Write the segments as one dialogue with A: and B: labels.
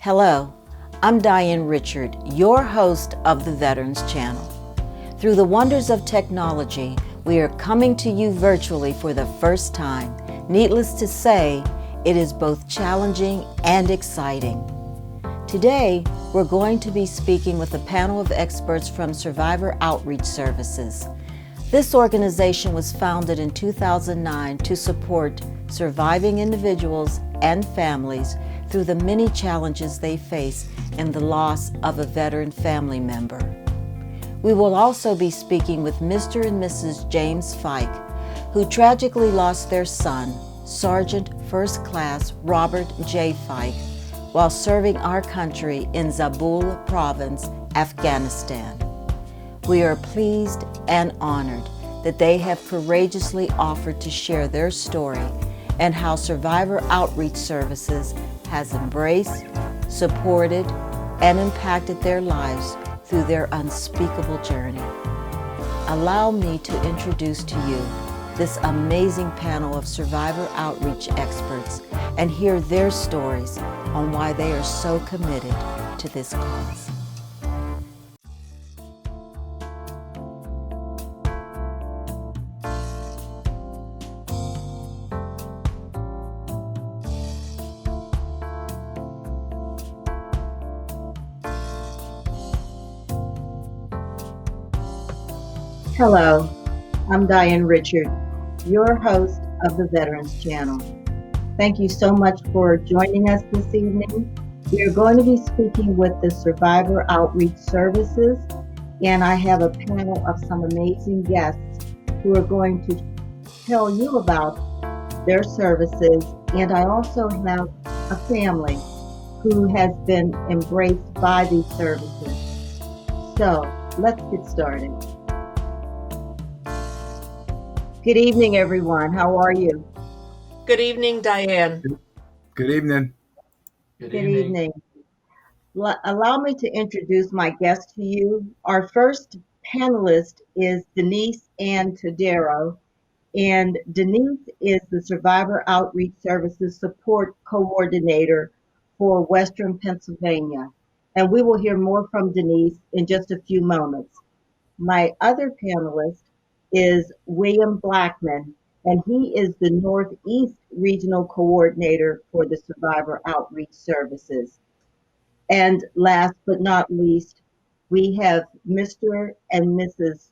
A: Hello, I'm Diane Richard, your host of the Veterans Channel. Through the wonders of technology, we are coming to you virtually for the first time. Needless to say, it is both challenging and exciting. Today, we're going to be speaking with a panel of experts from Survivor Outreach Services. This organization was founded in 2009 to support surviving individuals and families through the many challenges they face in the loss of a veteran family member. We will also be speaking with Mr. and Mrs. James Fike, who tragically lost their son, Sergeant First Class Robert J. Fike, while serving our country in Zabul Province, Afghanistan. We are pleased and honored that they have courageously offered to share their story and how Survivor Outreach Services has embraced, supported, and impacted their lives through their unspeakable journey. Allow me to introduce to you this amazing panel of Survivor Outreach experts and hear their stories on why they are so committed to this cause. Hello, I'm Diane Richard, your host of the Veterans Channel. Thank you so much for joining us this evening. We are going to be speaking with the Survivor Outreach Services, and I have a panel of some amazing guests who are going to tell you about their services, and I also have a family who has been embraced by these services. So let's get started. Good evening, everyone. How are you?
B: Good evening, Diane.
C: Good evening.
A: Good evening. Allow me to introduce my guest to you. Our first panelist is Denise Todero, and Denise is the Survivor Outreach Services Support Coordinator for Western Pennsylvania. And we will hear more from Denise in just a few moments. My other panelist is William Blackman, and he is the Northeast Regional Coordinator for the Survivor Outreach Services. And last but not least, we have Mr. and Mrs.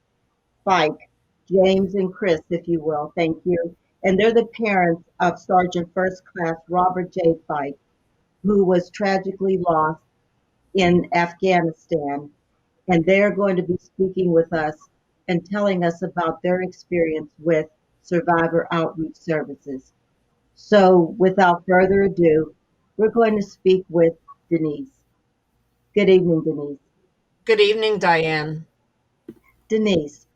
A: Fike, James and Chris, if you will, thank you. And they're the parents of Sergeant First Class Robert J. Fike, who was tragically lost in Afghanistan. And they're going to be speaking with us and telling us about their experience with Survivor Outreach Services. So without further ado, we're going to speak with Denise. Good evening, Denise.
B: Good evening, Diane.
A: Denise,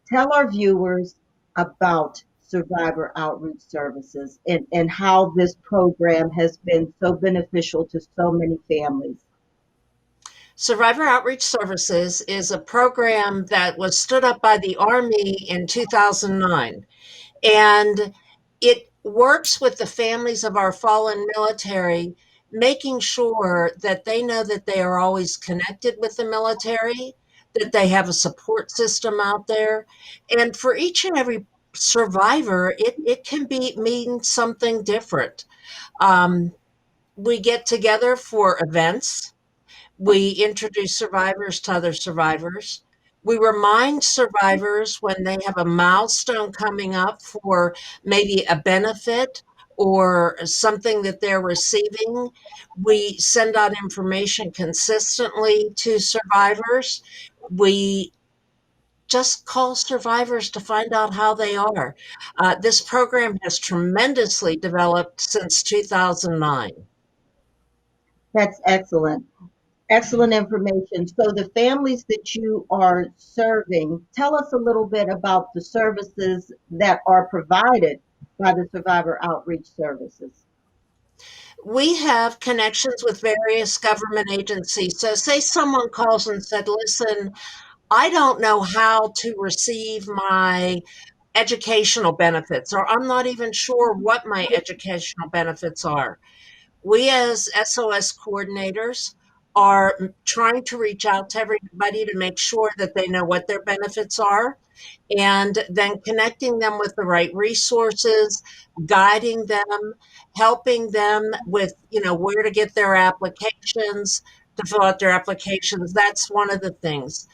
A: tell our viewers about Survivor Outreach Services and how this program has been so beneficial to so many families.
B: Survivor Outreach Services is a program that was stood up by the Army in 2009, and it works with the families of our fallen military, making sure that they know that they are always connected with the military, that they have a support system out there. And for each and every survivor, it can mean something different. We get together for events. We introduce survivors to other survivors. We remind survivors when they have a milestone coming up for maybe a benefit or something that they're receiving. We send out information consistently to survivors. We just call survivors to find out how they are. This program has tremendously developed since 2009.
A: That's excellent. Excellent information. So the families that you are serving, tell us a little bit about the services that are provided by the Survivor Outreach Services.
B: We have connections with various government agencies. So, say someone calls and said, listen, I don't know how to receive my educational benefits, or I'm not even sure what my educational benefits are. we as SOS coordinators are trying to reach out to everybody to make sure that they know what their benefits are, and then connecting them with the right resources, guiding them, helping them with, where to get their applications, to fill out their applications. That's one of the things.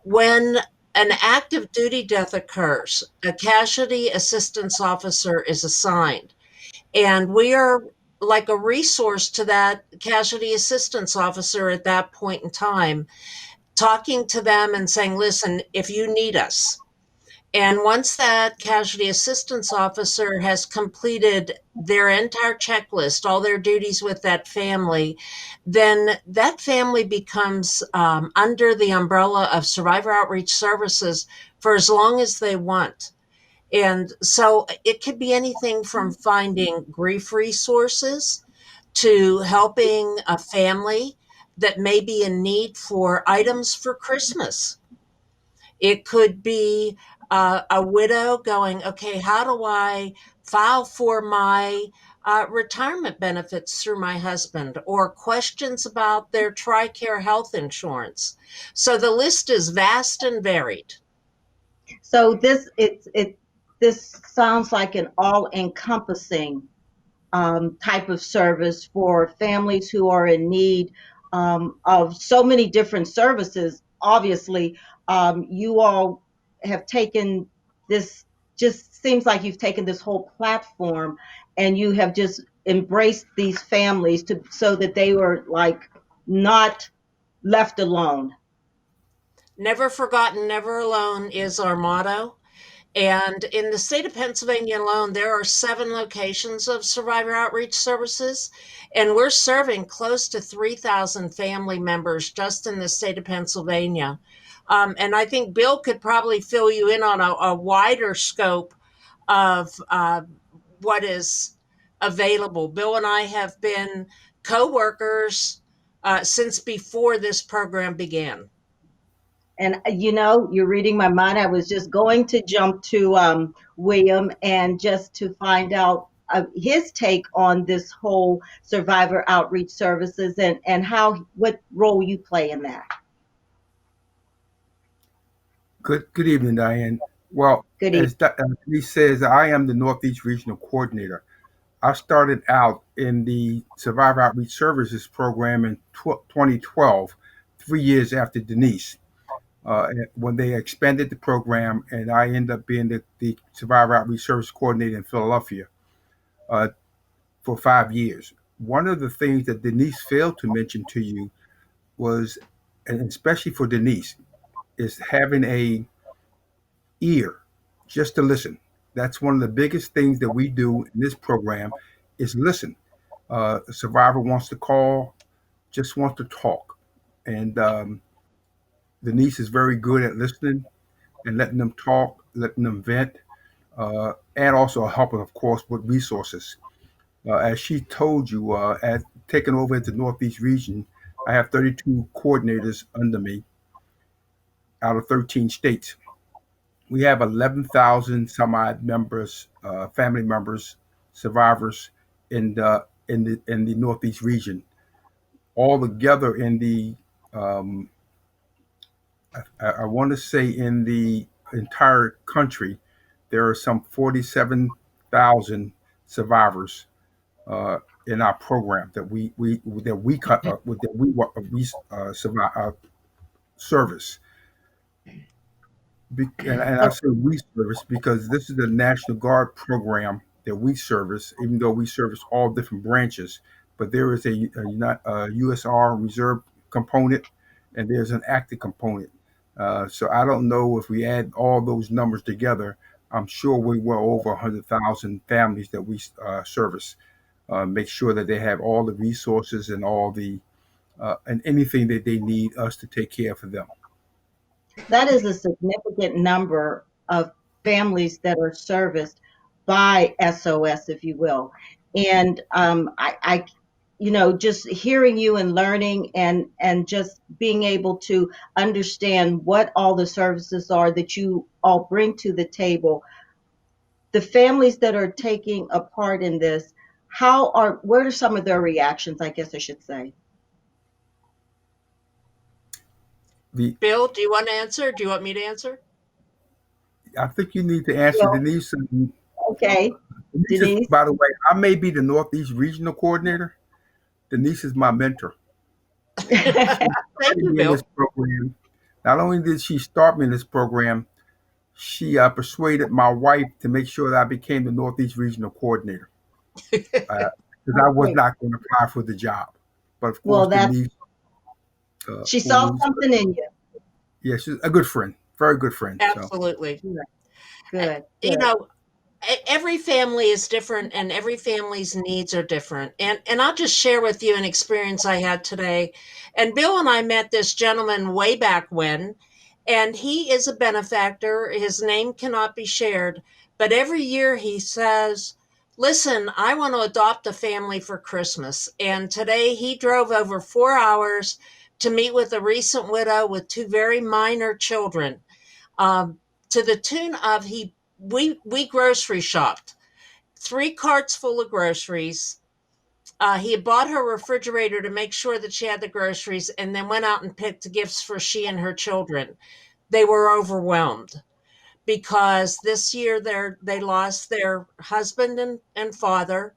B: When an active duty death occurs, a casualty assistance officer is assigned, and we are like a resource to that casualty assistance officer at that point in time, talking to them and saying, listen, if you need us. And once that casualty assistance officer has completed their entire checklist, all their duties with that family, then that family becomes under the umbrella of Survivor Outreach Services for as long as they want. And so it could be anything from finding grief resources to helping a family that may be in need for items for Christmas. It could be a widow going, okay, how do I file for my retirement benefits through my husband, or questions about their TRICARE health insurance. So the list is vast and varied.
C: So this sounds like an all-encompassing type of service for families who are in need of so many different services. Obviously, you all have taken this, just seems like you've taken this whole platform and you have just embraced these families to so that they were like not left alone.
B: Never forgotten, never alone is our motto. And in the state of Pennsylvania alone, there are 7 locations of Survivor Outreach Services, and we're serving close to 3,000 family members just in the state of Pennsylvania. And I think Bill could probably fill you in on a wider scope of what is available. Bill and I have been co-workers since before this program began.
C: And you're reading my mind. I was just going to jump to William and just to find out his take on this whole survivor outreach services and how what role you play in that.
D: Good evening, Diane. Well,
C: Good evening.
D: as he says, I am the Northeast Regional Coordinator. I started out in the Survivor Outreach Services program in 2012, 3 years after Denise, when they expanded the program, and I ended up being the Survivor Outreach Service Coordinator in Philadelphia uh, for 5 years. One of the things that Denise failed to mention to you was, and especially for Denise, is having a ear just to listen. That's one of the biggest things that we do in this program is listen. A survivor wants to call, just wants to talk. And Denise is very good at listening and letting them talk, letting them vent, and also helping, of course, with resources. As she told you, at taking over into the Northeast region, I have 32 coordinators under me out of 13 states. We have 11,000 some odd members, family members, survivors in the Northeast region. All together in the, um, I want to say in the entire country, there are some 47,000 survivors in our program that we survive, service. And I say we service because this is the National Guard program that we service, even though we service all different branches. But there is a USR reserve component and there's an active component. So I don't know if we add all those numbers together. I'm sure we're well over 100,000 families that we service. Make sure that they have all the resources and all the and anything that they need us to take care of for them.
C: That is a significant number of families that are serviced by SOS, if you will. And just hearing you and learning and just being able to understand what all the services are that you all bring to the table. The families that are taking a part in this, what are some of their reactions, I guess I should say?
D: The
B: Bill, do you want to answer? Do you want me to answer?
D: I think you need to answer
C: Well,
D: Denise.
C: okay,
D: Denise is,
C: Denise.
D: by the way, I may be the Northeast Regional Coordinator. Denise is my mentor. She
B: Thank
D: started
B: you,
D: me in this
B: Bill.
D: program. Not only did she start me in this program, she persuaded my wife to make sure that I became the Northeast Regional Coordinator because I was
C: Okay.
D: not going to apply for the job. But of course,
C: Well,
D: Denise,
C: she
D: who
C: saw
D: was,
C: something in you.
D: yeah, she's a good friend, very good friend. So,
B: Absolutely.
C: Good, good,
B: You
C: good.
B: know, every family is different and every family's needs are different. And I'll just share with you an experience I had today. And Bill and I met this gentleman way back when, and he is a benefactor. His name cannot be shared, but every year he says, "Listen, I want to adopt a family for Christmas." And today he drove over 4 hours to meet with a recent widow with two very minor children, to the tune of we grocery shopped 3 carts full of groceries. He had bought her a refrigerator to make sure that she had the groceries, and then went out and picked gifts for she and her children. They were overwhelmed because this year they lost their husband and father,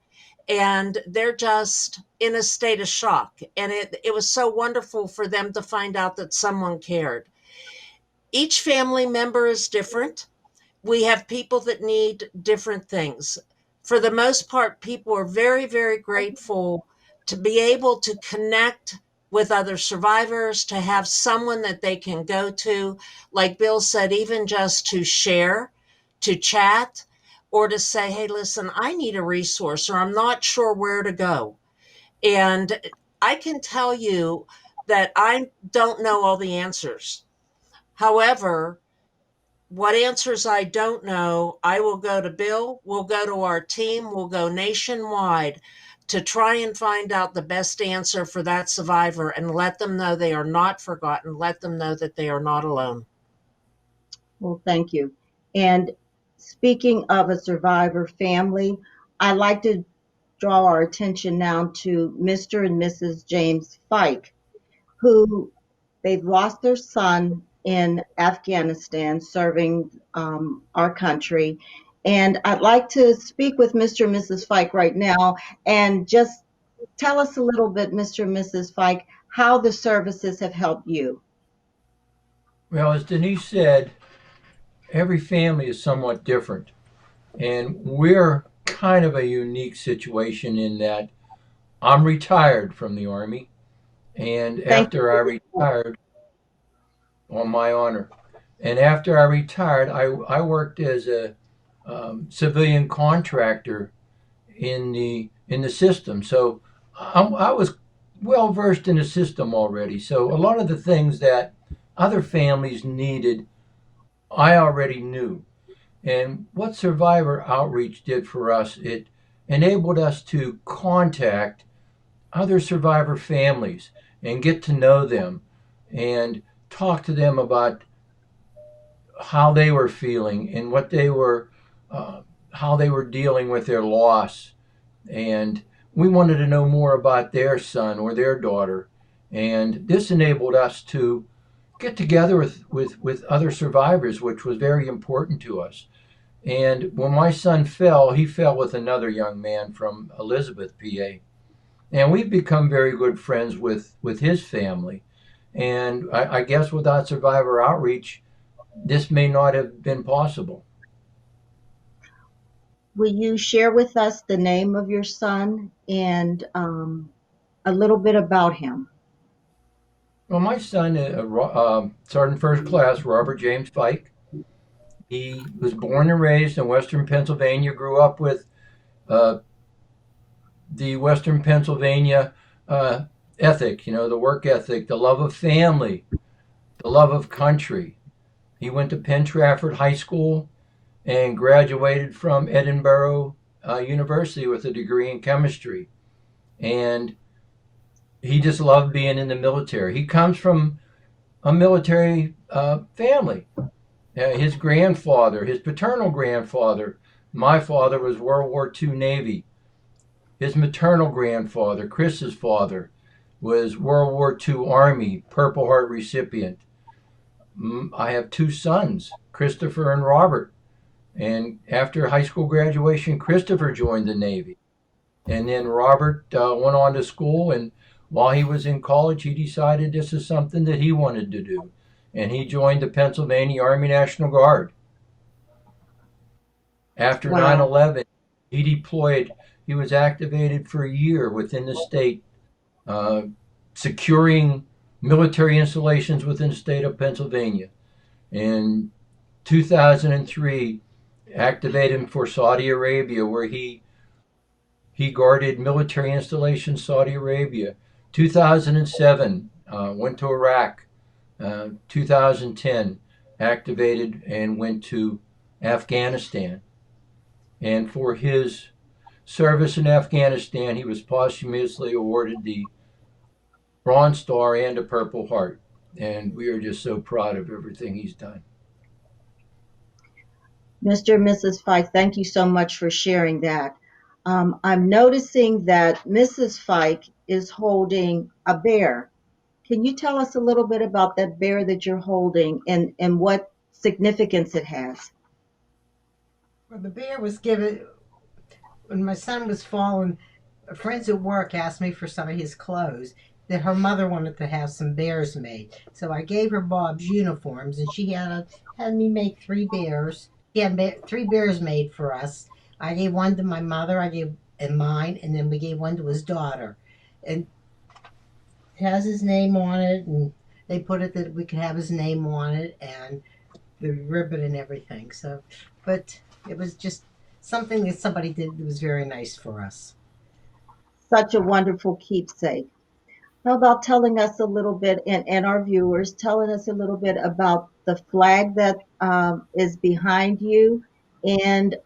B: and they're just in a state of shock. And it was so wonderful for them to find out that someone cared. Each family member is different. We have people that need different things. For the most part, people are very, very grateful to be able to connect with other survivors, to have someone that they can go to, like Bill said, even just to share, to chat, or to say, hey, listen, I need a resource, or I'm not sure where to go. And I can tell you that I don't know all the answers. However, what answers I don't know, I will go to Bill, we'll go to our team, we'll go nationwide to try and find out the best answer for that survivor and let them know they are not forgotten, let them know that they are not alone.
C: Well, thank you. And speaking of a survivor family, I'd like to draw our attention now to Mr. and Mrs. James Fike, who they've lost their son in Afghanistan serving our country. And I'd like to speak with Mr. and Mrs. Fike right now and just tell us a little bit, Mr. and Mrs. Fike, how the services have helped you.
E: Well, as Denise said, every family is somewhat different. And we're kind of a unique situation in that I'm retired from the Army. And
C: Thank
E: after I
C: you.
E: retired, on my honor, and after I retired, I worked as a civilian contractor in the system. So I was well versed in the system already. So a lot of the things that other families needed, I already knew. And what Survivor Outreach did for us, it enabled us to contact other survivor families and get to know them and talk to them about how they were feeling and uh, how they were dealing with their loss. And we wanted to know more about their son or their daughter. And this enabled us to get together with other survivors, which was very important to us. And when my son fell, he fell with another young man from Elizabeth, PA. And we've become very good friends with his family. And I guess without Survivor Outreach, this may not have been possible.
C: Will you share with us the name of your son and a little bit about him?
E: Well, my son, Sergeant First Class Robert James Fike, he was born and raised in Western Pennsylvania, grew up with uh, the Western Pennsylvania ethic, the work ethic, the love of family, the love of country. He went to Penn Trafford High School and graduated from Edinburgh University with a degree in chemistry. And he just loved being in the military. He comes from a military family. His grandfather, his paternal grandfather, my father was World War II Navy. His maternal grandfather, Chris's father, was World War II Army Purple Heart recipient. I have two sons, Christopher and Robert. And after high school graduation, Christopher joined the Navy. And then Robert went on to school, and while he was in college, he decided this is something that he wanted to do. And he joined the Pennsylvania Army National Guard. After
C: Wow.
E: 9/11, he deployed. He was activated for a year within the state, securing military installations within the state of Pennsylvania. In 2003, activated him for Saudi Arabia, where he guarded military installations in Saudi Arabia. 2007, went to Iraq. 2010, activated and went to Afghanistan. And for his service in Afghanistan, he was posthumously awarded the Bronze Star and a Purple Heart. And we are just so proud of everything he's done.
C: Mr. and Mrs. Fike, thank you so much for sharing that. I'm noticing that Mrs. Fike is holding a bear. Can you tell us a little bit about that bear that you're holding and what significance it has?
F: Well, the bear was given when my son was falling. Friends at work asked me for some of his clothes. That her mother wanted to have some bears made, so I gave her Bob's uniforms, and she had me make 3 bears. She had 3 bears made for us. I gave one to my mother, and mine, and then we gave one to his daughter. And it has his name on it, and they put it that we could have his name on it, and the ribbon and everything. So, but it was just something that somebody did that was very nice for us.
C: Such a wonderful keepsake. How about telling us a little bit, and our viewers, telling us a little bit about the flag that is behind you? And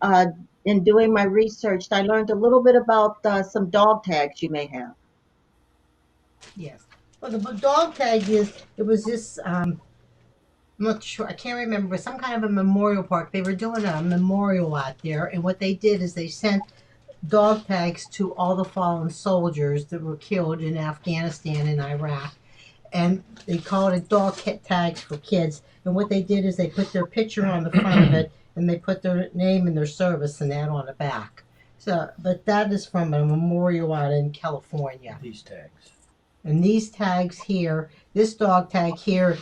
C: in doing my research, I learned a little bit about some dog tags you may have.
F: Yes. Well, the dog tag it was this, I'm not sure, I can't remember, but some kind of a memorial park. They were doing a memorial out there, and what they did is they sent dog tags to all the fallen soldiers that were killed in Afghanistan and Iraq. And they called it dog tags for kids. And what they did is they put their picture on the front of it, and they put their name and their service and that on the back. So, but that is from a memorial out in California.
E: These tags.
F: And these tags here, this dog tag here,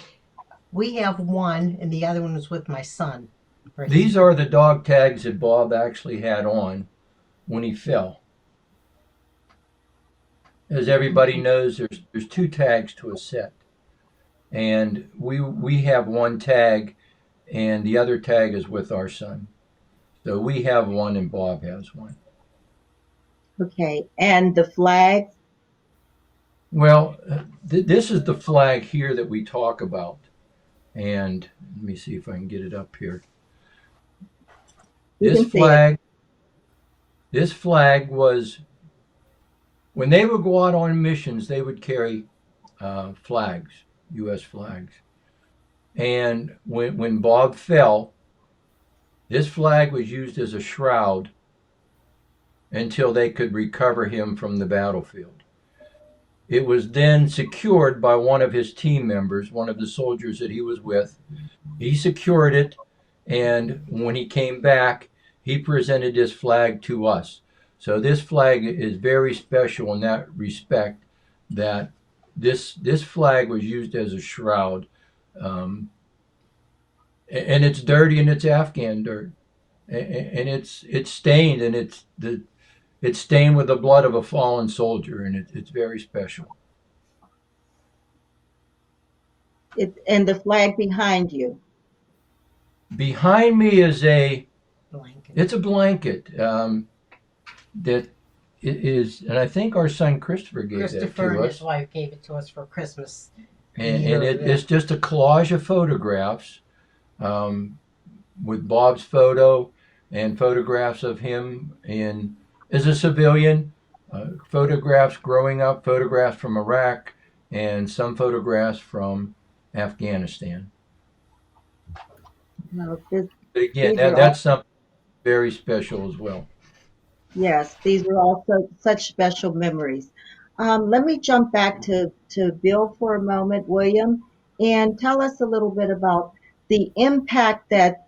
F: we have one, and the other one was with my son.
E: These are the dog tags that Bob actually had on when he fell. As everybody knows, there's 2 tags to a set, and we have one tag, and the other tag is with our son. So we have one, and Bob has one.
C: Okay, and the flag?
E: Well, this is the flag here that we talk about, and let me see if I can get it up here. This flag was, when they would go out on missions, they would carry flags, U.S. flags. And when Bob fell, this flag was used as a shroud until they could recover him from the battlefield. It was then secured by one of his team members, one of the soldiers that he was with. He secured it, and when he came back, he presented this flag to us. So this flag is very special in that respect, that this flag was used as a shroud. And it's dirty, and it's Afghan dirt. And it's stained, and it's stained with the blood of a fallen soldier, and it's very special.
C: And the flag behind you?
E: Behind me is a blanket that is, and I think our son Christopher gave that to us.
F: Christopher and his wife gave it to us for Christmas.
E: And it's just a collage of photographs with Bob's photo and photographs of him as a civilian, photographs growing up, photographs from Iraq, and some photographs from Afghanistan.
C: No,
E: But again, that's something very special as well.
C: Yes, these are also such special memories. Let me jump back to Bill for a moment, William, and tell us a little bit about the impact that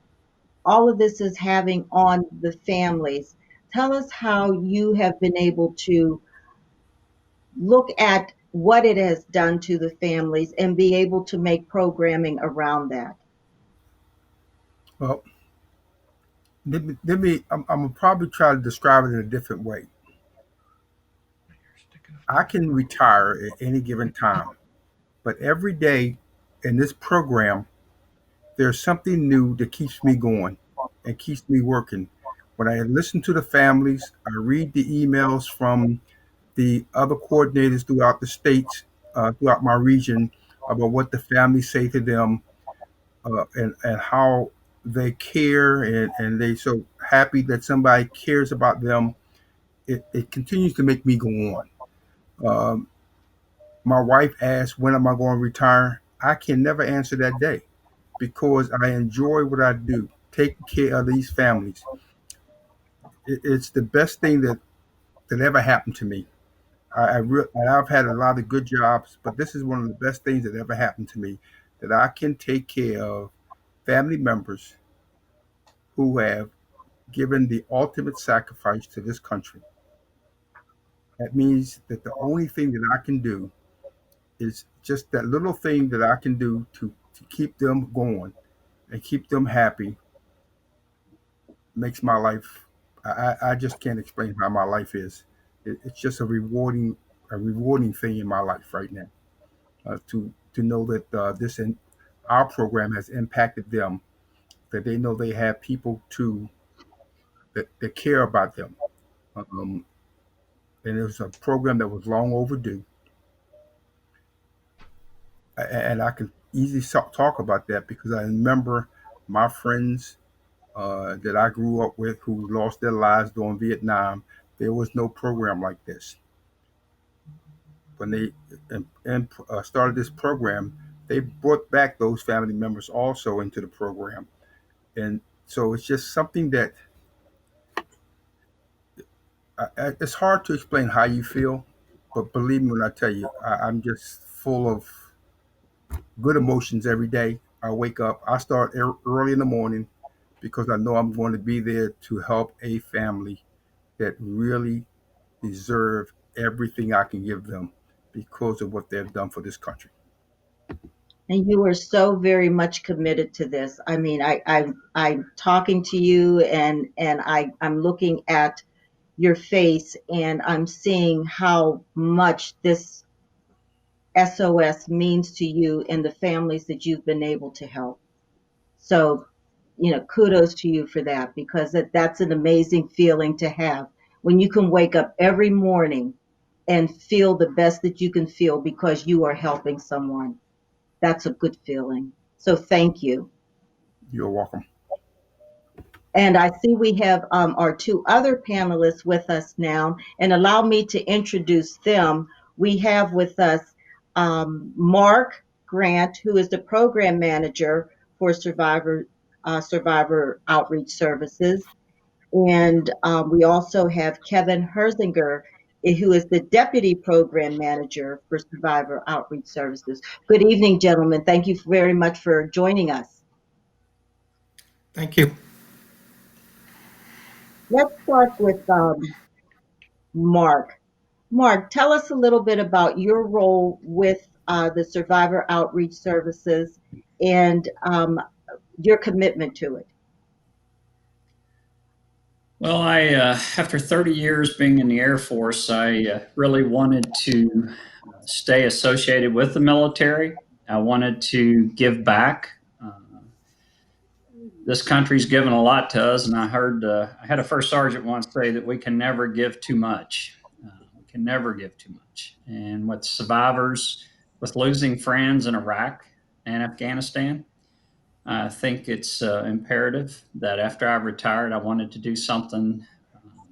C: all of this is having on the families. Tell us how you have been able to look at what it has done to the families and be able to make programming around that.
D: Well, I'm gonna probably try to describe it in a different way. I can retire at any given time, but every day in this program, there's something new that keeps me going and keeps me working. When I listen to the families, I read the emails from the other coordinators throughout the states, throughout my region, about what the families say to them, and how they care, and they so happy that somebody cares about them. It continues to make me go on. Um, my wife asks, when am I going to retire? I can never answer that day because I enjoy what I do, taking care of these families. It's the best thing that ever happened to me. I've had a lot of good jobs, but this is one of the best things that ever happened to me, that I can take care of family members who have given the ultimate sacrifice to this country. That means that the only thing that I can do is just that little thing that I can do to keep them going and keep them happy makes my life. I just can't explain how my life is. It's just a rewarding thing in my life right now. To know that our program has impacted them, that they know they have people too that care about them. Um, and it was a program that was long overdue, and I can easily talk about that because I remember my friends that I grew up with who lost their lives during Vietnam. There was no program like this. When they started this program, they brought back those family members also into the program, and so it's just something that it's hard to explain how you feel, but believe me when I tell you, I'm just full of good emotions every day. I wake up, I start early in the morning because I know I'm going to be there to help a family that really deserve everything I can give them because of what they've done for this country.
C: And you are so very much committed to this. I mean, I'm talking to you, and I'm looking at your face, and I'm seeing how much this SOS means to you and the families that you've been able to help. So, kudos to you for that, because that's an amazing feeling to have when you can wake up every morning and feel the best that you can feel because you are helping someone. That's a good feeling. So thank you.
D: You're welcome.
C: And I see we have our two other panelists with us now, and allow me to introduce them. We have with us Mark Grant, who is the program manager for Survivor Outreach Services, and we also have Kevin Herzinger, who is the deputy program manager for Survivor Outreach Services. Good evening, gentlemen. Thank you very much for joining us.
G: Thank you.
C: Let's start with Mark. Mark, tell us a little bit about your role with the Survivor Outreach Services and your commitment to it.
G: Well, after 30 years being in the Air Force, I really wanted to stay associated with the military. I wanted to give back. This country's given a lot to us, and I had a first sergeant once say that we can never give too much. We can never give too much. And with survivors, with losing friends in Iraq and Afghanistan, I think it's imperative that after I retired, I wanted to do something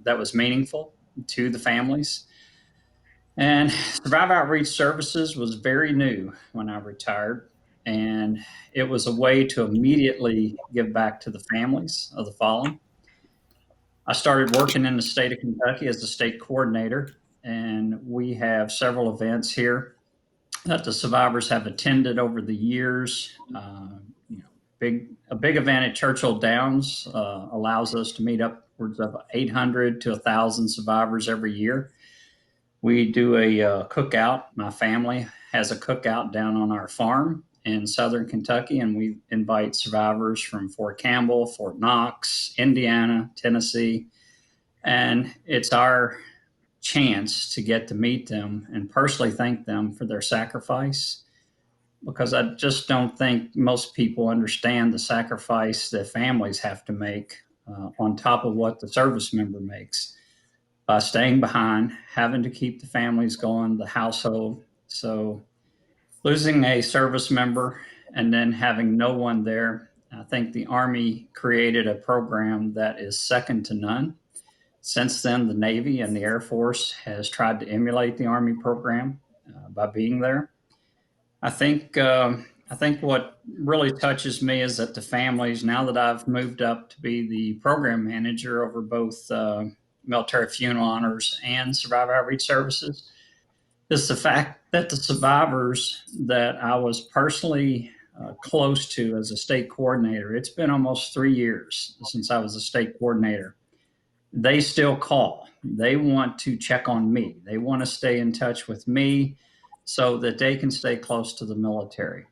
G: that was meaningful to the families. And Survive Outreach Services was very new when I retired. And it was a way to immediately give back to the families of the fallen. I started working in the state of Kentucky as a state coordinator, and we have several events here that the survivors have attended over the years. You know, a big event at Churchill Downs allows us to meet upwards of 800 to 1,000 survivors every year. We do a cookout. My family has a cookout down on our farm in southern Kentucky, and we invite survivors from Fort Campbell, Fort Knox, Indiana, Tennessee, and it's our chance to get to meet them and personally thank them for their sacrifice, because I just don't think most people understand the sacrifice that families have to make on top of what the service member makes by staying behind, having to keep the families going, the household. So losing a service member and then having no one there, I think the Army created a program that is second to none. Since then, the Navy and the Air Force has tried to emulate the Army program by being there. I think what really touches me is that the families, now that I've moved up to be the program manager over both military funeral honors and survivor outreach services, is the fact that the survivors that I was personally close to as a state coordinator, it's been almost 3 years since I was a state coordinator. They still call. They want to check on me. They want to stay in touch with me so that they can stay close to the military.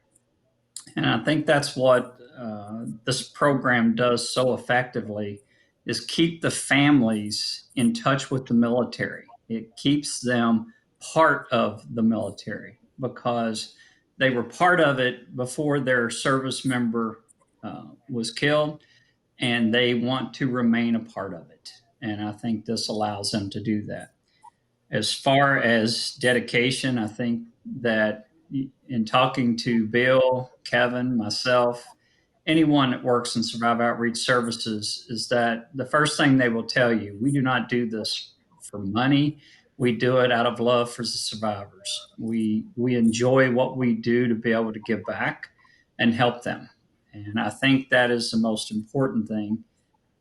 G: And I think that's what this program does so effectively, is keep the families in touch with the military. It keeps them part of the military because they were part of it before their service member was killed, and they want to remain a part of it. And I think this allows them to do that. As far as dedication, I think that in talking to Bill, Kevin, myself, anyone that works in Survivor Outreach Services, is that the first thing they will tell you, we do not do this for money. We do it out of love for the survivors. We enjoy what we do to be able to give back and help them. And I think that is the most important thing,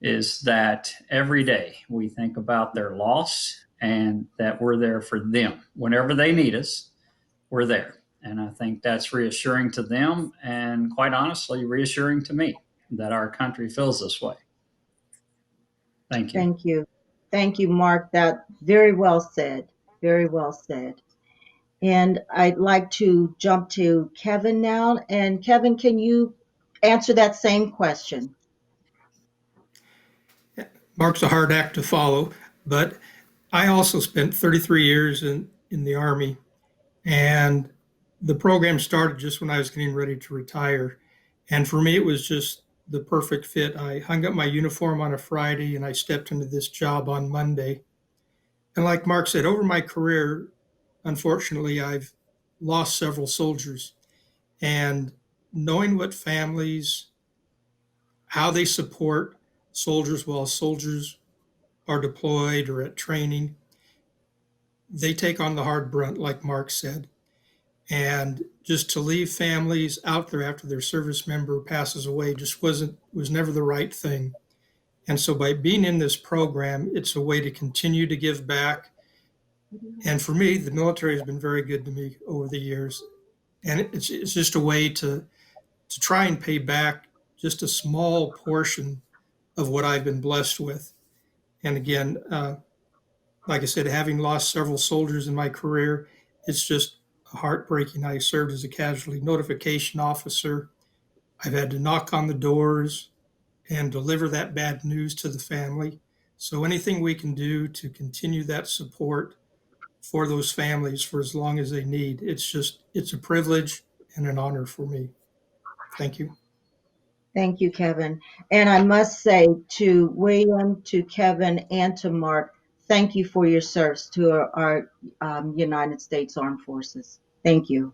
G: is that every day we think about their loss and that we're there for them. Whenever they need us, we're there. And I think that's reassuring to them and, quite honestly, reassuring to me that our country feels this way. Thank you.
C: Thank you. Thank you, Mark. That very well said. Very well said. And I'd like to jump to Kevin now. And Kevin, can you answer that same question?
H: Mark's a hard act to follow, but I also spent 33 years in the Army, and the program started just when I was getting ready to retire. And for me, it was just the perfect fit. I hung up my uniform on a Friday and I stepped into this job on Monday. And like Mark said, over my career, unfortunately, I've lost several soldiers. And knowing what families, how they support soldiers while soldiers are deployed or at training, they take on the hard brunt, like Mark said. And just to leave families out there after their service member passes away just was never the right thing. And so by being in this program, it's a way to continue to give back. And for me, the military has been very good to me over the years. And it's just a way to try and pay back just a small portion of what I've been blessed with. And again, like I said, having lost several soldiers in my career, it's just heartbreaking. I served as a casualty notification officer. I've had to knock on the doors and deliver that bad news to the family. So anything we can do to continue that support for those families for as long as they need, it's a privilege and an honor for me. Thank you.
C: Thank you, Kevin. And I must say to William, to Kevin, and to Mark, thank you for your service to our United States Armed Forces. Thank you.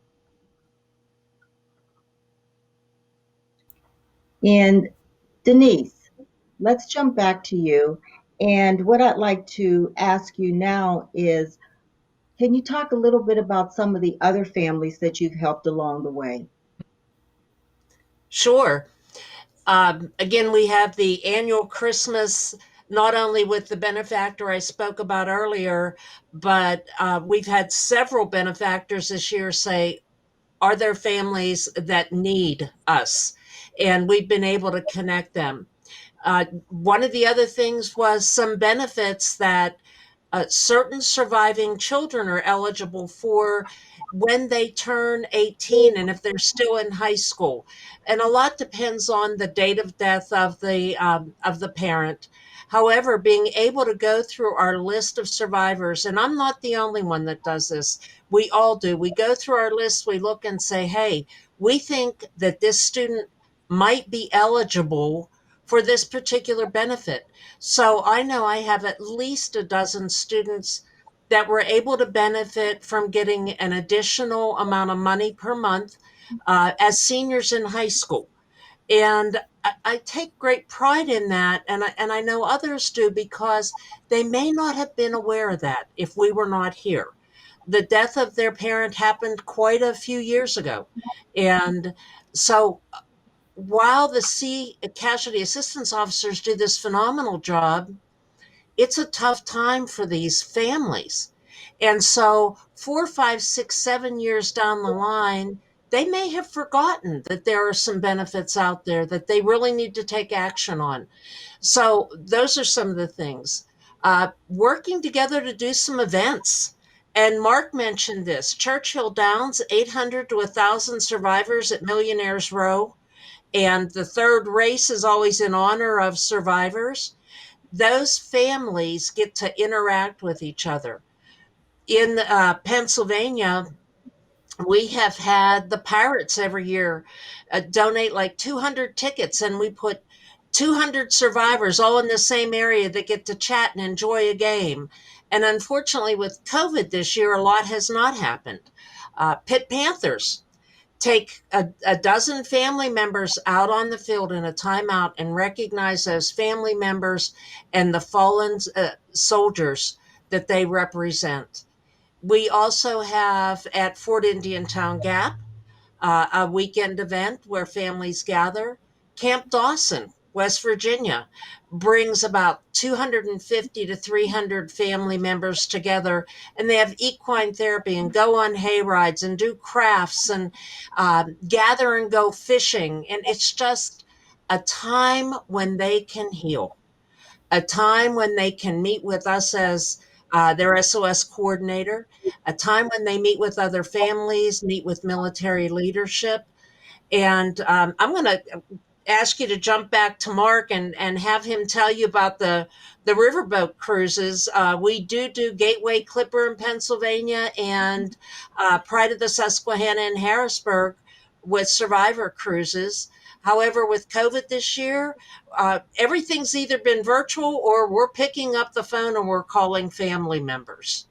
C: And Denise, let's jump back to you. And what I'd like to ask you now is, can you talk a little bit about some of the other families that you've helped along the way?
B: Sure. Again, we have the annual Christmas not only with the benefactor I spoke about earlier, but we've had several benefactors this year say, are there families that need us? And we've been able to connect them. One of the other things was some benefits that certain surviving children are eligible for when they turn 18 and if they're still in high school. And a lot depends on the date of death of the parent. However, being able to go through our list of survivors, and I'm not the only one that does this, we all do. We go through our list, we look and say, hey, we think that this student might be eligible for this particular benefit. So I know I have at least a dozen students that were able to benefit from getting an additional amount of money per month as seniors in high school. And I take great pride in that. And I know others do because they may not have been aware of that if we were not here. The death of their parent happened quite a few years ago. And so while the Sea casualty assistance officers do this phenomenal job, it's a tough time for these families. And so 4, 5, 6, 7 years down the line, they may have forgotten that there are some benefits out there that they really need to take action on. So those are some of the things. Working together to do some events. And Mark mentioned this Churchill Downs, 800 to 1,000 survivors at Millionaires Row. And the third race is always in honor of survivors. Those families get to interact with each other. In Pennsylvania, we have had the Pirates every year donate like 200 tickets, and we put 200 survivors all in the same area that get to chat and enjoy a game. And unfortunately, with COVID this year, a lot has not happened. Pitt Panthers take a dozen family members out on the field in a timeout and recognize those family members and the fallen soldiers that they represent. We also have at Fort Indiantown Gap a weekend event where families gather. Camp Dawson, West Virginia, brings about 250 to 300 family members together, and they have equine therapy and go on hay rides and do crafts and gather and go fishing. And it's just a time when they can heal, a time when they can meet with us as their SOS coordinator, a time when they meet with other families, meet with military leadership. And I'm going to ask you to jump back to Mark and have him tell you about the riverboat cruises. We do Gateway Clipper in Pennsylvania and Pride of the Susquehanna in Harrisburg with survivor cruises. However, with COVID this year, everything's either been virtual or we're picking up the phone and we're calling family members.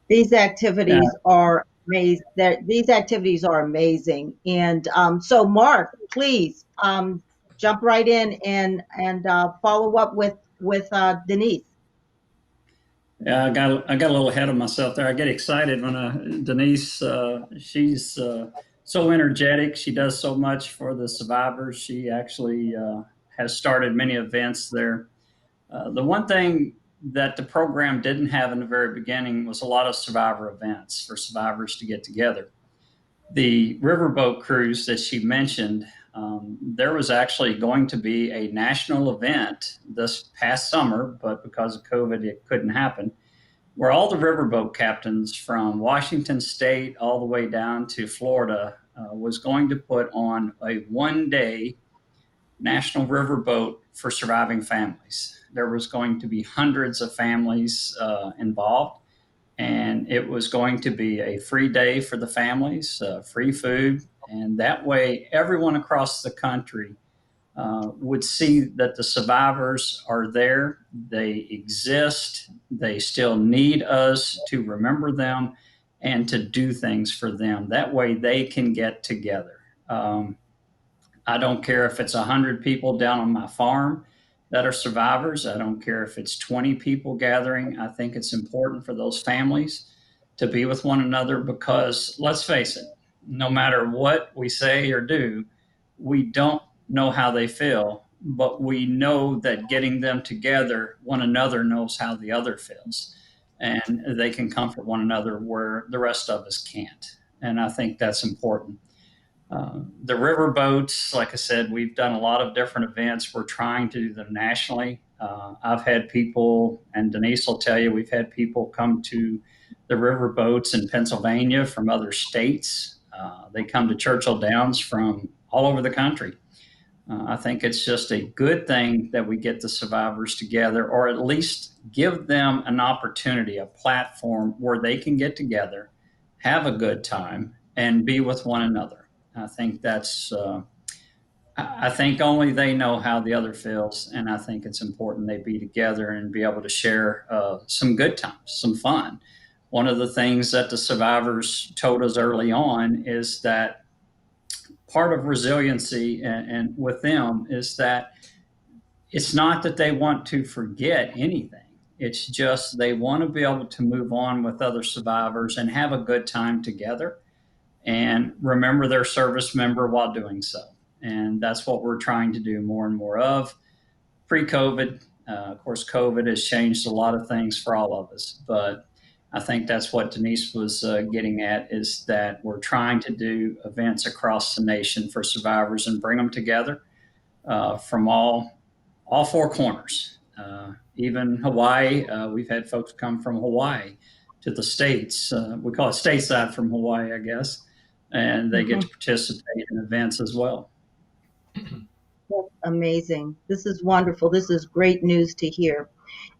C: These activities are amazing. These activities are amazing. And so, Mark, please jump right in and follow up with Denise.
G: Yeah, I got a little ahead of myself there. I get excited when Denise, she's so energetic. She does so much for the survivors. She actually has started many events there. The one thing that the program didn't have in the very beginning was a lot of survivor events for survivors to get together. The riverboat cruise that she mentioned, there was actually going to be a national event this past summer, but because of COVID, it couldn't happen, where all the riverboat captains from Washington State all the way down to Florida was going to put on a one-day national riverboat for surviving families. There was going to be hundreds of families involved, and it was going to be a free day for the families, free food, and that way everyone across the country would see that the survivors are there, they exist, they still need us to remember them and to do things for them. That way they can get together. I don't care if it's 100 people down on my farm that are survivors. I don't care if it's 20 people gathering. I think it's important for those families to be with one another because let's face it, no matter what we say or do, we don't know how they feel, but we know that getting them together, one another knows how the other feels, and they can comfort one another where the rest of us can't. And I think that's important. The river boats, like I said, we've done a lot of different events. We're trying to do them nationally. I've had people, and Denise will tell you, we've had people come to the river boats in Pennsylvania from other states. They come to Churchill Downs from all over the country. I think it's just a good thing that we get the survivors together, or at least give them an opportunity, a platform where they can get together, have a good time, and be with one another. I think I think only they know how the other feels, and I think it's important they be together and be able to share some good times, some fun. One of the things that the survivors told us early on is that part of resiliency and with them is that it's not that they want to forget anything. It's just they want to be able to move on with other survivors and have a good time together and remember their service member while doing so. And that's what we're trying to do more and more of. Pre-COVID, of course, COVID has changed a lot of things for all of us, but I think that's what Denise was getting at, is that we're trying to do events across the nation for survivors and bring them together from all four corners. Even Hawaii, we've had folks come from Hawaii to the States. We call it stateside from Hawaii, I guess, and they get to participate in events as well.
C: That's amazing. This is wonderful. This is great news to hear.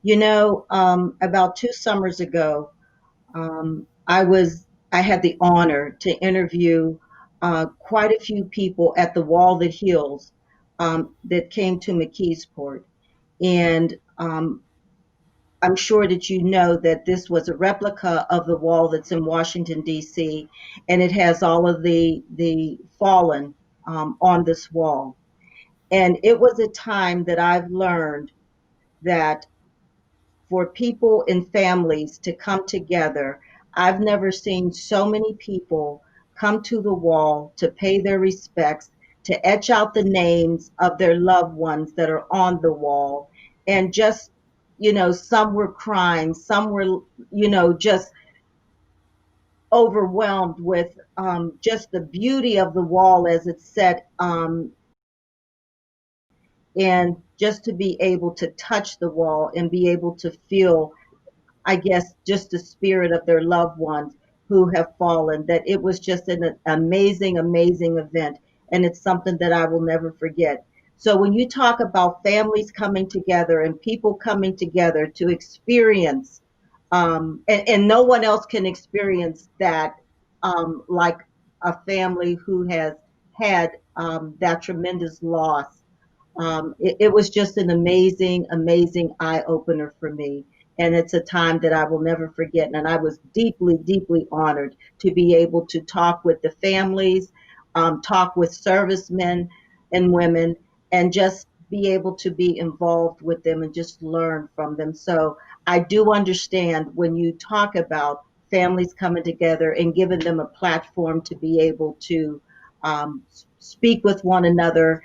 C: You know, about 2 summers ago, I had the honor to interview quite a few people at the Wall That Heals that came to McKeesport. And I'm sure that you know that this was a replica of the wall that's in Washington, D.C., and it has all of the fallen on this wall. And it was a time that I've learned that for people and families to come together, I've never seen so many people come to the wall to pay their respects, to etch out the names of their loved ones that are on the wall. And just, you know, some were crying, some were, you know, just overwhelmed with just the beauty of the wall as it's set, and just to be able to touch the wall and be able to feel, I guess, just the spirit of their loved ones who have fallen, that it was just an amazing, amazing event. And it's something that I will never forget. So when you talk about families coming together and people coming together to experience, and no one else can experience that like a family who has had that tremendous loss. It was just an amazing, amazing eye opener for me. And it's a time that I will never forget. And I was deeply, deeply honored to be able to talk with the families, talk with servicemen and women, and just be able to be involved with them and just learn from them. So I do understand when you talk about families coming together and giving them a platform to be able to speak with one another,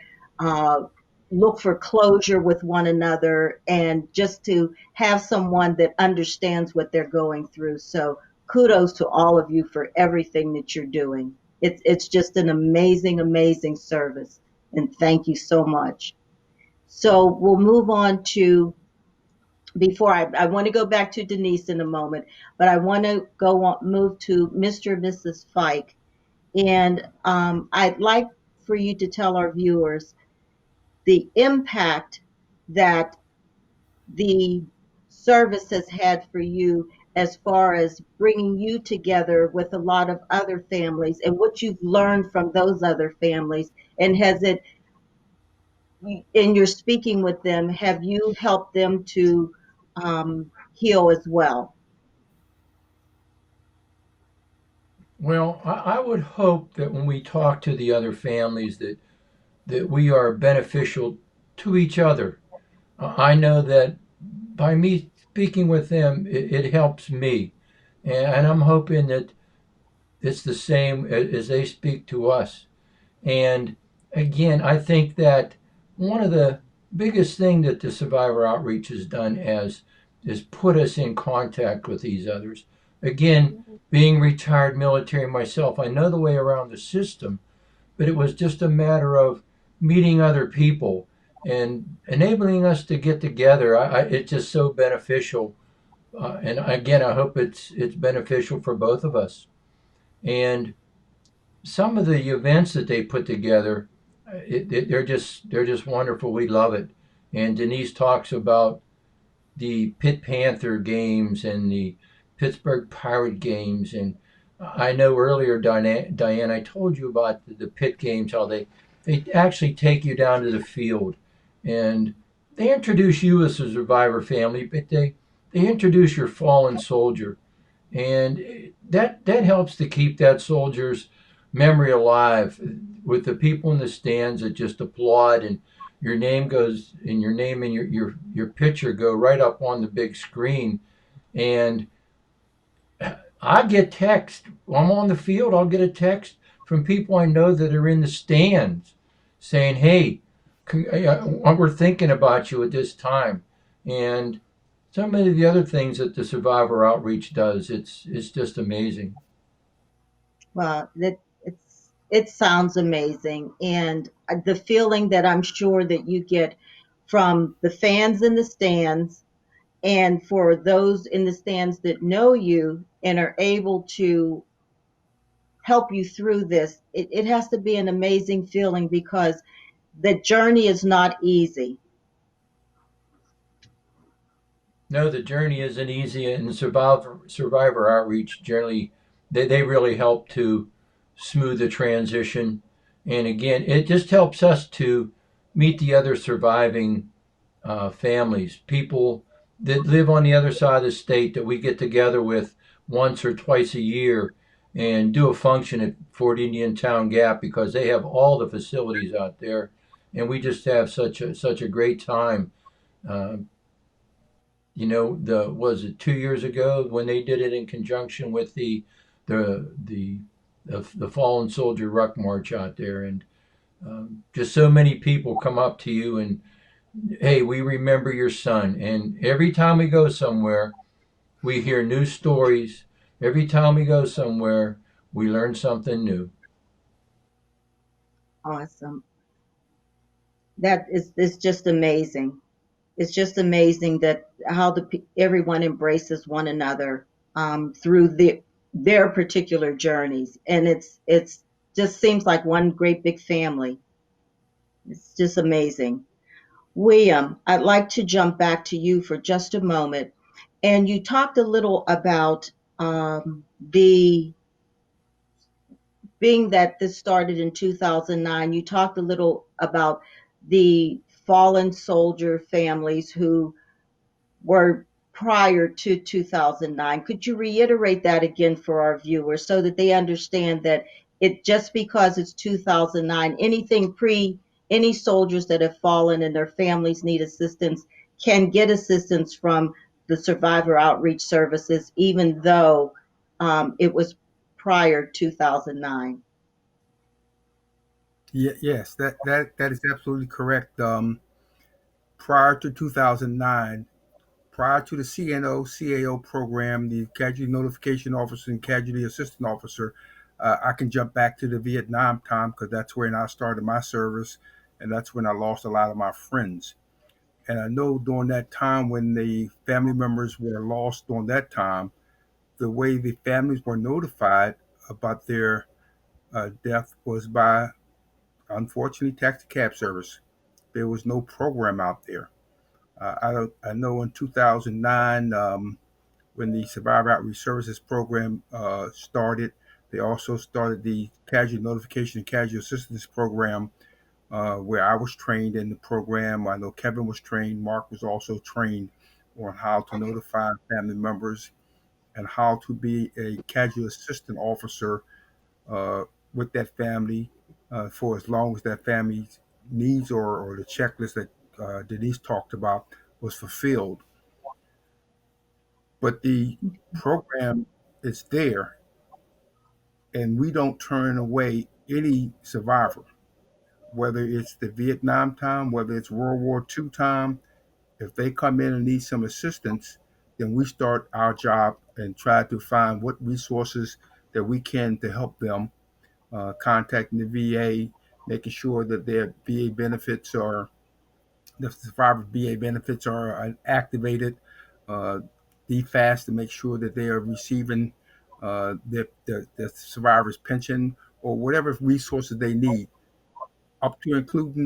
C: look for closure with one another, and just to have someone that understands what they're going through. So kudos to all of you for everything that you're doing. It's just an amazing, amazing service. And thank you so much. So we'll move on to, before I want to go back to Denise in a moment, but I want to move to Mr. and Mrs. Fike. And I'd like for you to tell our viewers the impact that the service has had for you as far as bringing you together with a lot of other families and what you've learned from those other families. And has it, in your speaking with them, have you helped them to heal as well?
E: Well, I would hope that when we talk to the other families that we are beneficial to each other. I know that by me speaking with them, it helps me. And I'm hoping that it's the same as they speak to us. And again, I think that one of the biggest thing that the survivor outreach has done is put us in contact with these others. Again, being retired military myself, I know the way around the system, but it was just a matter of meeting other people and enabling us to get together. It's just so beneficial, and again, I hope it's beneficial for both of us. And some of the events that they put together, they're just wonderful. We love it. And Denise talks about the Pitt Panther games and the Pittsburgh Pirate games. And I know earlier, Diane, I told you about the Pitt games, how they actually take you down to the field and they introduce you as a survivor family, but they introduce your fallen soldier. And that helps to keep that soldier's memory alive with the people in the stands that just applaud and your name and your picture go right up on the big screen. And I get text. I'm on the field. I'll get a text from people I know that are in the stands saying, "Hey, we're thinking about you at this time." And so many of the other things that the Survivor Outreach does, it's just amazing.
C: Well, it sounds amazing, and the feeling that I'm sure that you get from the fans in the stands, and for those in the stands that know you and are able to help you through this, it has to be an amazing feeling because the journey is not easy.
E: No, the journey isn't easy, and Survivor Outreach generally they really help to smooth the transition. And again, it just helps us to meet the other surviving families, people that live on the other side of the state that we get together with once or twice a year and do a function at Fort Indian Town Gap because they have all the facilities out there, and we just have such a great time. Uh, the was it 2 years ago when they did it in conjunction with the the the fallen soldier ruck march out there, and just so many people come up to you and, hey, we remember your son. And every time we go somewhere, we hear new stories. Every time we go somewhere, we learn something new.
C: Awesome. That is just amazing. It's just amazing that how everyone embraces one another through their particular journeys, and it's just seems like one great big family. It's just amazing. William, I'd like to jump back to you for just a moment, and you talked a little about the being that this started in 2009. You talked a little about the fallen soldier families who were prior to 2009. Could you reiterate that again for our viewers so that they understand that it just because it's 2009, anything any soldiers that have fallen and their families need assistance can get assistance from the Survivor Outreach Services, even though it was prior 2009.
D: Yes, that is absolutely correct. Prior to 2009, prior to the CNO CAO program, the Casualty Notification Officer and Casualty Assistant Officer, I can jump back to the Vietnam time because that's when I started my service, and that's when I lost a lot of my friends. And I know during that time when the family members were lost during that time, the way the families were notified about their death was by, unfortunately, taxi cab service. There was no program out there. I know in 2009, when the Survivor Outreach Services program started, they also started the Casualty Notification and Casualty Assistance program, where I was trained in the program. I know Kevin was trained. Mark was also trained on how to notify family members and how to be a casualty assistant officer uh, with that family for as long as that family's needs or the checklist that Denise talked about was fulfilled. But the program is there, and we don't turn away any survivor. whether it's the Vietnam time, whether it's World War II time. If they come in and need some assistance, then we start our job and try to find what resources that we can to help them, contacting the VA, making sure that their VA benefits are, the survivor VA benefits are activated, uh, DFAST to make sure that they are receiving the survivor's pension or whatever resources they need, up to including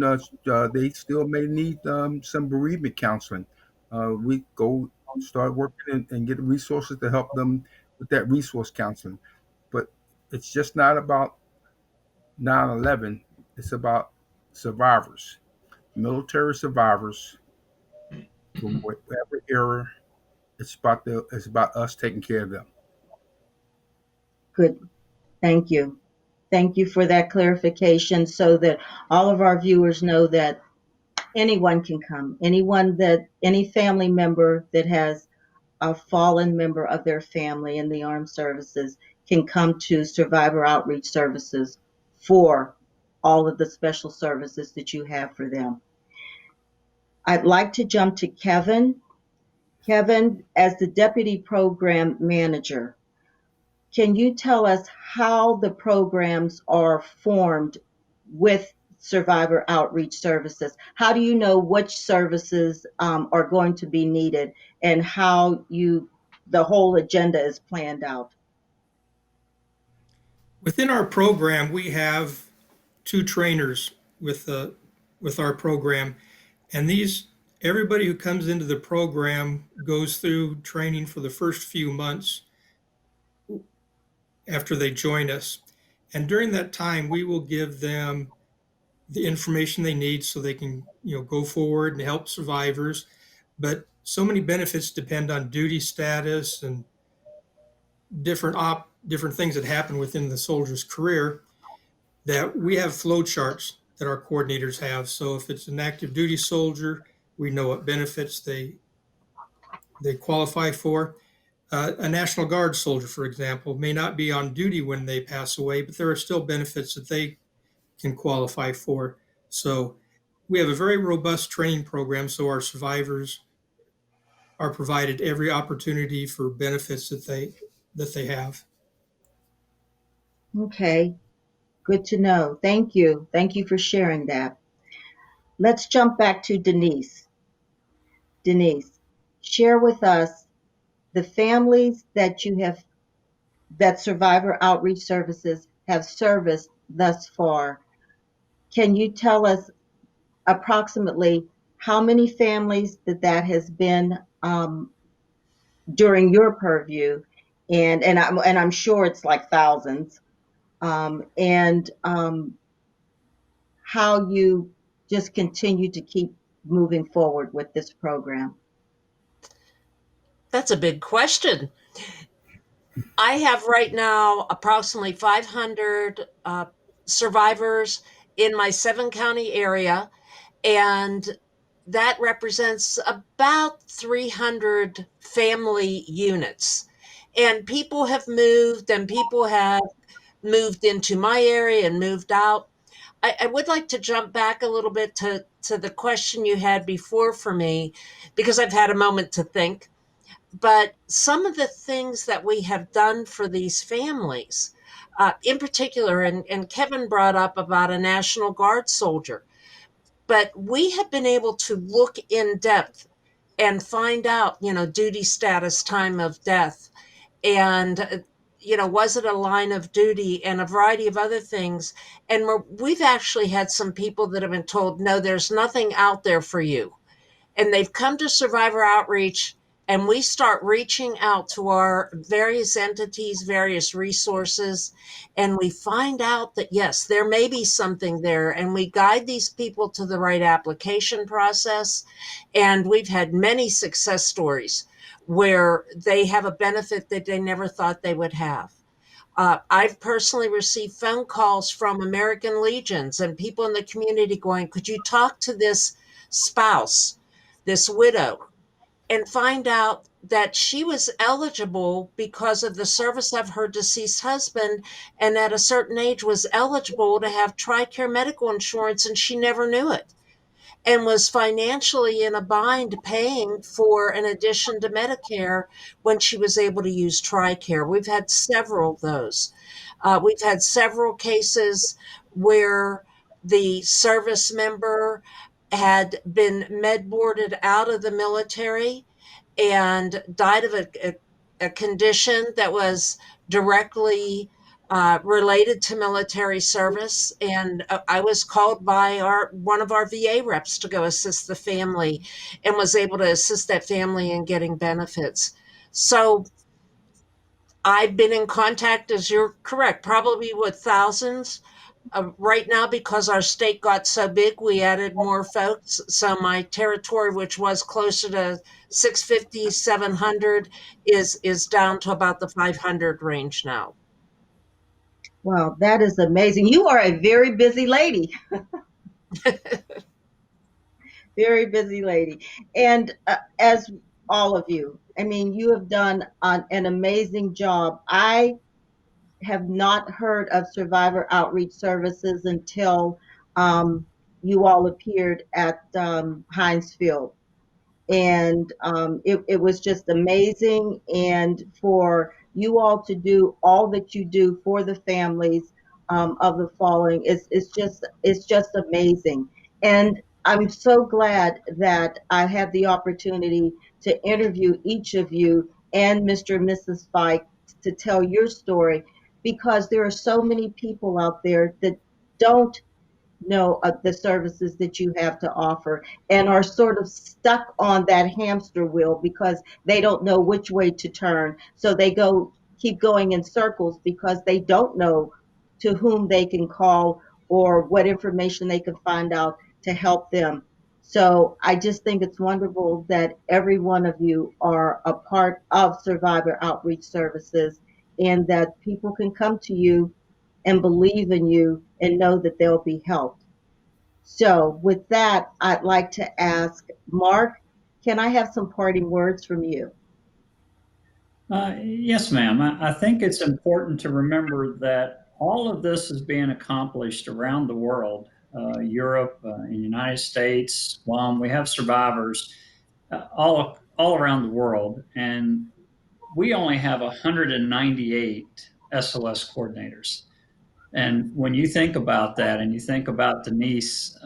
D: they still may need some bereavement counseling. We go start working and get resources to help them with that resource counseling. But it's just not about 9/11. It's about survivors, military survivors from whatever era. It's about us taking care of them.
C: Good. Thank you. Thank you for that clarification so that all of our viewers know that anyone can come. Any family member that has a fallen member of their family in the armed services can come to Survivor Outreach Services for all of the special services that you have for them. I'd like to jump to Kevin. Kevin, as the Deputy Program Manager, can you tell us how the programs are formed with Survivor Outreach Services? How do you know which services are going to be needed and how the whole agenda is planned out?
H: Within our program, we have 2 trainers with our program, and everybody who comes into the program goes through training for the first few months after they join us. And during that time, we will give them the information they need so they can, go forward and help survivors. But so many benefits depend on duty status and different things that happen within the soldier's career, that we have flow charts that our coordinators have. So if it's an active duty soldier, we know what benefits they qualify for. A National Guard soldier, for example, may not be on duty when they pass away, but there are still benefits that they can qualify for. So we have a very robust training program, so our survivors are provided every opportunity for benefits that they have.
C: Okay, good to know. Thank you. Thank you for sharing that. Let's jump back to Denise. Denise, share with us the families that that Survivor Outreach Services have serviced thus far. Can you tell us approximately how many families that has been during your purview, and I'm sure it's like thousands, and how you just continue to keep moving forward with this program?
B: That's a big question. I have right now approximately 500 survivors in my 7-county area, and that represents about 300 family units. And people have moved, and people have moved into my area and moved out. I would like to jump back a little bit to the question you had before for me, because I've had a moment to think. But some of the things that we have done for these families, in particular, and Kevin brought up about a National Guard soldier, but we have been able to look in depth and find out, duty status, time of death, and was it a line of duty, and a variety of other things. And we've actually had some people that have been told, no, there's nothing out there for you, and they've come to Survivor Outreach, and we start reaching out to our various entities, various resources, and we find out that yes, there may be something there, and we guide these people to the right application process. And we've had many success stories where they have a benefit that they never thought they would have. I've personally received phone calls from American Legions and people in the community going, could you talk to this spouse, this widow, and find out that she was eligible because of the service of her deceased husband, and at a certain age was eligible to have TRICARE medical insurance, and she never knew it and was financially in a bind paying for an addition to Medicare when she was able to use TRICARE. We've had several of those. We've had several cases where the service member had been med boarded out of the military and died of a condition that was directly related to military service. And I was called by one of our VA reps to go assist the family, and was able to assist that family in getting benefits. So I've been in contact, as you're correct, probably with thousands. Right now, because our state got so big, we added more folks. So my territory, which was closer to 650, 700, is down to about the 500 range now.
C: Wow, that is amazing. You are a very busy lady. Very busy lady. And as all of you, I mean, you have done an amazing job. I have not heard of Survivor Outreach Services until you all appeared at Heinz Field, and it was just amazing. And for you all to do all that you do for the families of the fallen it's just amazing. And I'm so glad that I had the opportunity to interview each of you and Mr. and Mrs. Fike to tell your story, because there are so many people out there that don't know the services that you have to offer and are sort of stuck on that hamster wheel because they don't know which way to turn. So they keep going in circles because they don't know to whom they can call or what information they can find out to help them. So I just think it's wonderful that every one of you are a part of Survivor Outreach Services, and that people can come to you and believe in you and know that they'll be helped. So, with that, I'd like to ask Mark, can I have some parting words from you?
G: Yes, ma'am. I think it's important to remember that all of this is being accomplished around the world, Europe, in the United States, Guam. We have survivors all around the world, and we only have 198 SOS coordinators. And when you think about that, and you think about Denise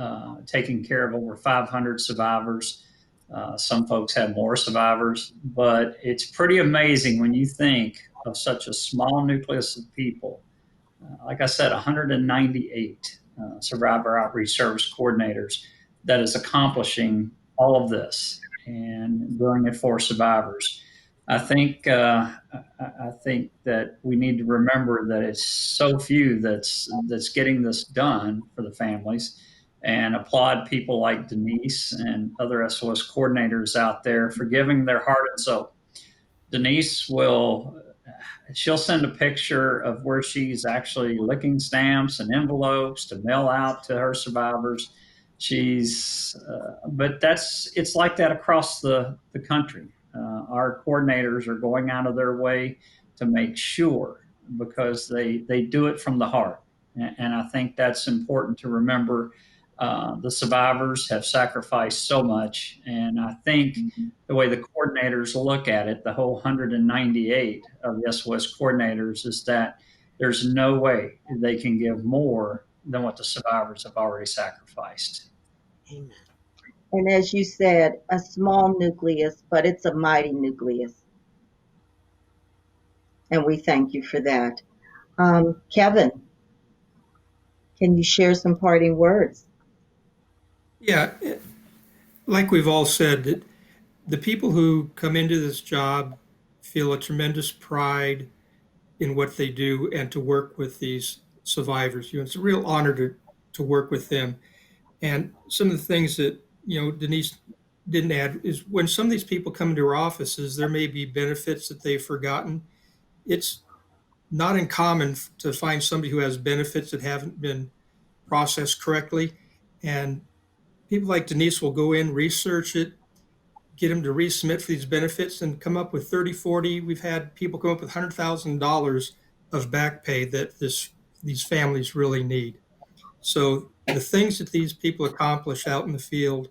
G: taking care of over 500 survivors, some folks have more survivors, but it's pretty amazing when you think of such a small nucleus of people. Like I said, 198 survivor outreach service coordinators that is accomplishing all of this and doing it for survivors. I think that we need to remember that it's so few that's getting this done for the families, and applaud people like Denise and other SOS coordinators out there for giving their heart and soul. Denise she'll send a picture of where she's actually licking stamps and envelopes to mail out to her survivors. But it's like that across the country. Our coordinators are going out of their way to make sure, because they do it from the heart. And I think that's important to remember. The survivors have sacrificed so much. And I think the way the coordinators look at it, the whole 198 of the SOS coordinators, is that there's no way they can give more than what the survivors have already sacrificed.
B: Amen.
C: And as you said, a small nucleus, but it's a mighty nucleus. And we thank you for that. Kevin, can you share some parting words?
H: Yeah, like we've all said, that the people who come into this job feel a tremendous pride in what they do and to work with these survivors. It's a real honor to work with them. And some of the things that, Denise didn't add is when some of these people come into our offices, there may be benefits that they've forgotten. It's not uncommon to find somebody who has benefits that haven't been processed correctly. And people like Denise will go in, research it, get them to resubmit for these benefits and come up with 30, 40. We've had people come up with $100,000 of back pay that these families really need. So the things that these people accomplish out in the field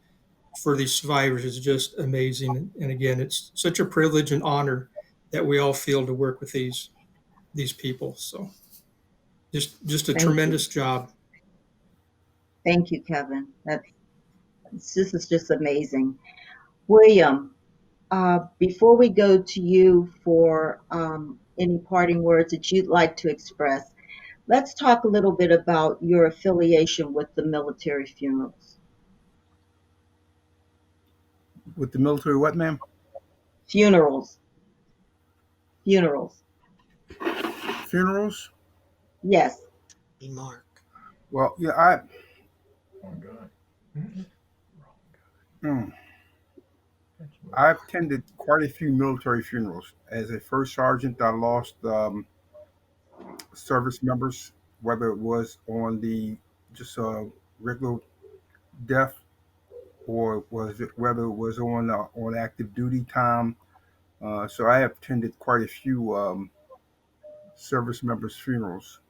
H: for these survivors is just amazing. And again, it's such a privilege and honor that we all feel to work with these people. So just a
C: Thank you.
H: tremendous job.
C: Thank you, Kevin. This is just amazing. William, before we go to you for any parting words that you'd like to express, let's talk a little bit about your affiliation with the military funerals.
D: With the military, what, ma'am?
C: Funerals.
D: Funerals?
C: Yes.
B: Mark.
D: Well, yeah, I've attended quite a few military funerals. As a first sergeant, I lost service members, whether it was on the just regular death or whether it was on active duty time. So I have attended quite a few service members' funerals.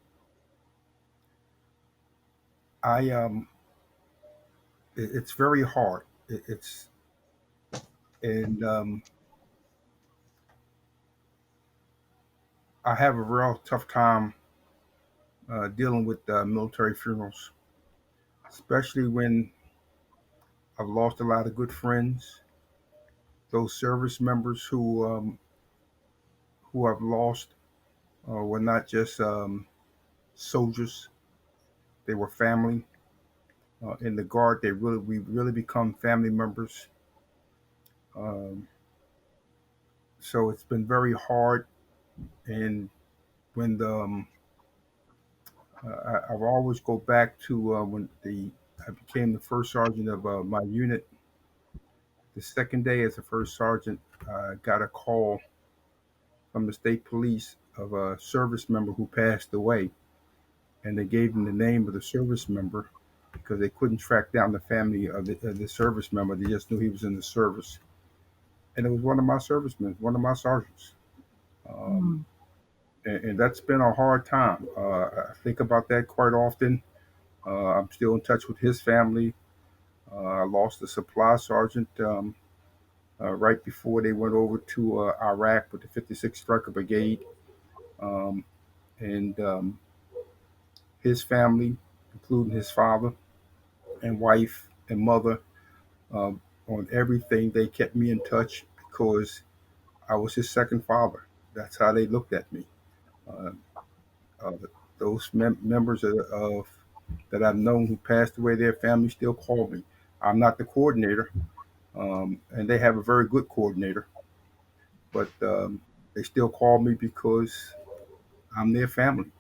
D: It's very hard. It's and I have a real tough time dealing with military funerals, especially when I've lost a lot of good friends. Those service members who I've lost were not just soldiers; they were family. In the Guard, we really become family members. Um, so it's been very hard. And when I've always go back to when I became the first sergeant of my unit. The second day as a first sergeant, I got a call from the state police of a service member who passed away, and they gave them the name of the service member because they couldn't track down the family of the service member. They just knew he was in the service, and it was one of my servicemen, one of my sergeants. Um, and that's been a hard time. I think about that quite often. I'm still in touch with his family. I lost a supply sergeant right before they went over to Iraq with the 56th Striker Brigade. Um, and his family, including his father and wife and mother, on everything, they kept me in touch because I was his second father. That's how they looked at me. Uh, uh, those members of that I've known who passed away, their family still call me. I'm not the coordinator, and they have a very good coordinator, but they still call me because I'm their family.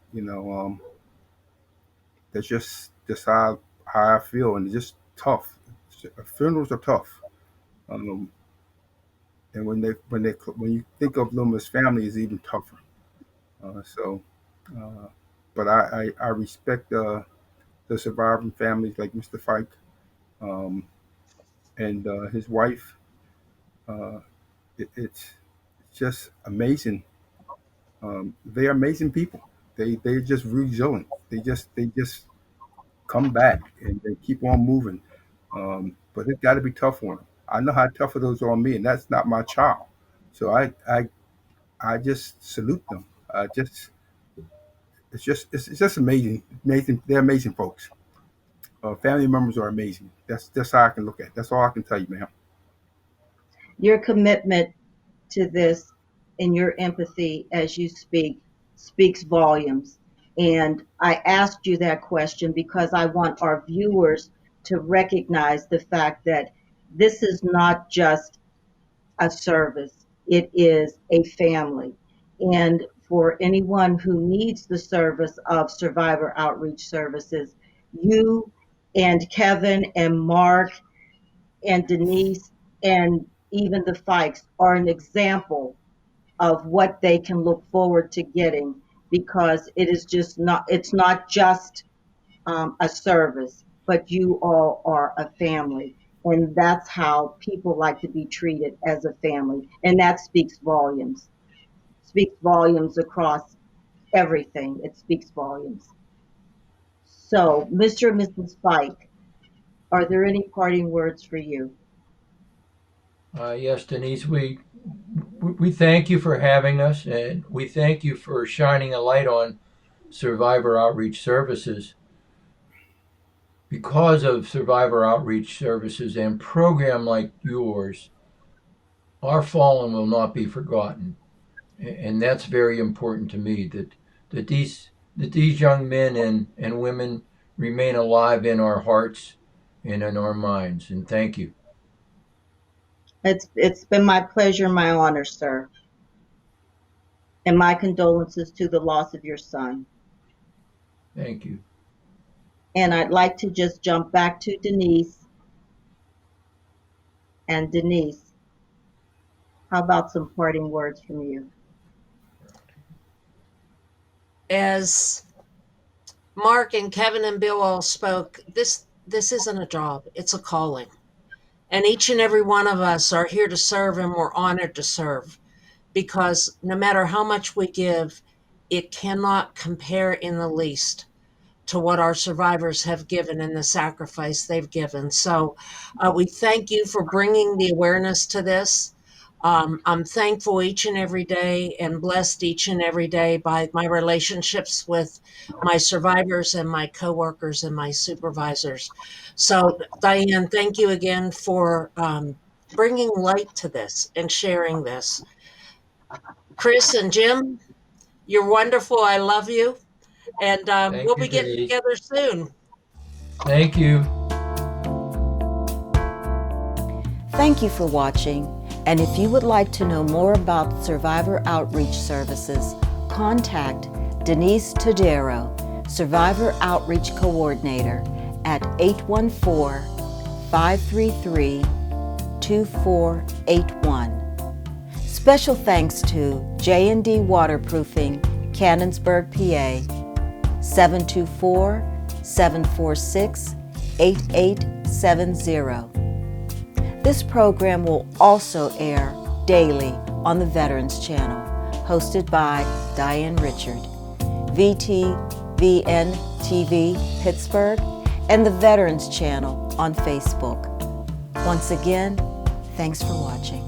D: That's just how I feel, and it's just tough. Funerals are tough, um, and when you think of them as family, it's even tougher. So, uh, but I respect the surviving families like Mr. Fike and his wife. Uh, it's just amazing. They're amazing people. They're just resilient. They just come back and they keep on moving. But it's got to be tough on them. I know how tough it is on me, and that's not my child. So I just salute them. It's just amazing. Amazing. They're amazing folks. Family members are amazing. That's how I can look at it. That's all I can tell you, ma'am.
C: Your commitment to this and your empathy as you speak speaks volumes. And I asked you that question because I want our viewers to recognize the fact that this is not just a service, it is a family. And for anyone who needs the service of Survivor Outreach Services, you and Kevin and Mark and Denise and even the Fikes are an example of what they can look forward to getting, because it's not just a service, but you all are a family. And that's how people like to be treated as a family. And that speaks volumes. Speaks volumes across everything. It speaks volumes. So, Mr. and Mrs. Fike, are there any parting words for you?
E: Yes, Denise, we thank you for having us, and we thank you for shining a light on Survivor Outreach Services. Because of Survivor Outreach Services and program like yours, our fallen will not be forgotten, and that's very important to me. That these young men and women remain alive in our hearts and in our minds. And thank you.
C: It's been my pleasure, my honor, sir. And my condolences to the loss of your son.
E: Thank you.
C: And I'd like to just jump back to Denise. And Denise, how about some parting words from you?
B: As Mark and Kevin and Bill all spoke, this isn't a job, it's a calling. And each and every one of us are here to serve, and we're honored to serve, because no matter how much we give, it cannot compare in the least to what our survivors have given and the sacrifice they've given. So we thank you for bringing the awareness to this. I'm thankful each and every day and blessed each and every day by my relationships with my survivors and my coworkers and my supervisors. So, Diane, thank you again for bringing light to this and sharing this. Chris and Jim, you're wonderful. I love you. And
E: Thank
B: we'll
E: you,
B: be getting
E: Denise.
B: together soon.
E: Thank you.
A: Thank you for watching, and if you would like to know more about Survivor Outreach Services, contact Denise Todero, Survivor Outreach Coordinator, at 814-533-2481. Special thanks to J&D Waterproofing, Cannonsburg, PA, 724-746-8870. This program will also air daily on the Veterans Channel, hosted by Diane Richard, VTVN TV Pittsburgh, and the Veterans Channel on Facebook. Once again, thanks for watching.